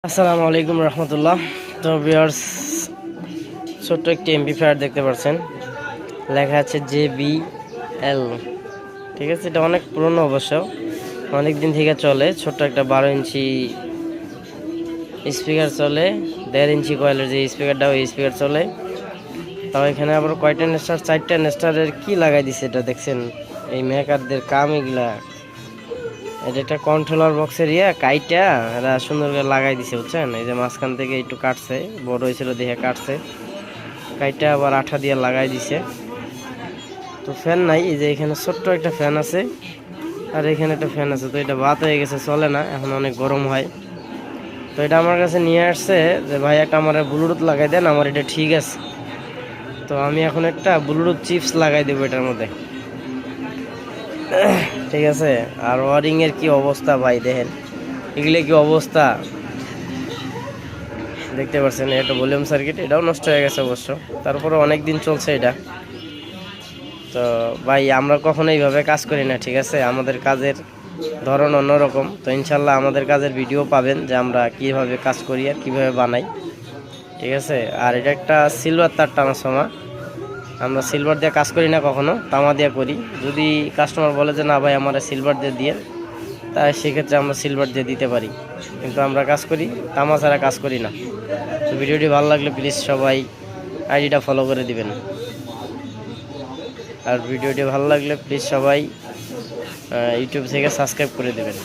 আসসালামু আলাইকুম রহমতুল্লাহ। তো ভিউয়ার্স, ছোট্ট একটি এমপ্লিফায়ার দেখতে পাচ্ছেন, লেখা আছে JBL। ঠিক আছে, এটা অনেক পুরনো, অবশ্য অনেক দিন থেকে চলে। ছোট্ট একটা 12 ইঞ্চি স্পিকার চলে, 1.5 ইঞ্চি কয়েলের যে স্পিকারটা, ওই স্পিকার চলে। তাও এখানে আবার কয়টা নেস্টার, 4টা নেস্টারের কি লাগাই দিছে এটা দেখছেন? এই মেকারদের কাম এগুলা। এটা একটা কন্ট্রোলার বক্সের কাইটা এরা সুন্দর করে লাগাই দিছে, বুঝছেন? এই যে মাঝখান থেকে একটু কাটছে, বড় হয়েছিল দেখে কাটছে, কাইটা আবার আঠা দিয়ে লাগাই দিছে। তো ফ্যান নাই, এই যে এখানে ছোট্ট একটা ফ্যান আছে, আর এখানে একটা ফ্যান আছে। তো এটা বাত হয়ে গেছে, চলে না, এখন অনেক গরম হয়। তো এটা আমার কাছে নিয়ে আসছে যে ভাই একটা আমার ব্লুটুথ লাগাই দেন, আমার এটা ঠিক আছে। তো আমি এখন একটা ব্লুটুথ চিপস লাগাই দেবো এটার মধ্যে, ঠিক আছে? আর ওয়ারিং এর কি অবস্থা ভাই, দেখেন এগুলো কি অবস্থা দেখতে পাচ্ছেন। এটা ভলিউম সার্কিট, এটাও নষ্ট হয়ে গেছে অবশ্য, তারপরে অনেক দিন চলছে এটা। তো ভাই আমরা কখনো এইভাবে কাজ করি না, ঠিক আছে? আমাদের কাজের ধরন অন্যরকম। তো ইনশাল্লাহ আমাদের কাজের ভিডিও পাবেন যে আমরা কিভাবে কাজ করি আর কিভাবে বানাই, ঠিক আছে? আর এটা একটা সিলভার তার ট্রান্সফর্মার, আমরা সিলভার দিয়ে কাজ করি না, কখনো তামা দিয়ে করি। যদি কাস্টমার বলে যে না ভাই আমার সিলভার দিয়ে দিয়ে, তাই সেক্ষেত্রে আমরা সিলভার দিয়ে দিতে পারি, কিন্তু আমরা কাজ করি তামা ছাড়া কাজ করি না। তো ভিডিওটি ভালো লাগলে প্লিজ সবাই আইডিটা ফলো করে দিবেন, আর ভিডিওটি ভালো লাগলে প্লিজ সবাই ইউটিউব থেকে সাবস্ক্রাইব করে দিবেন।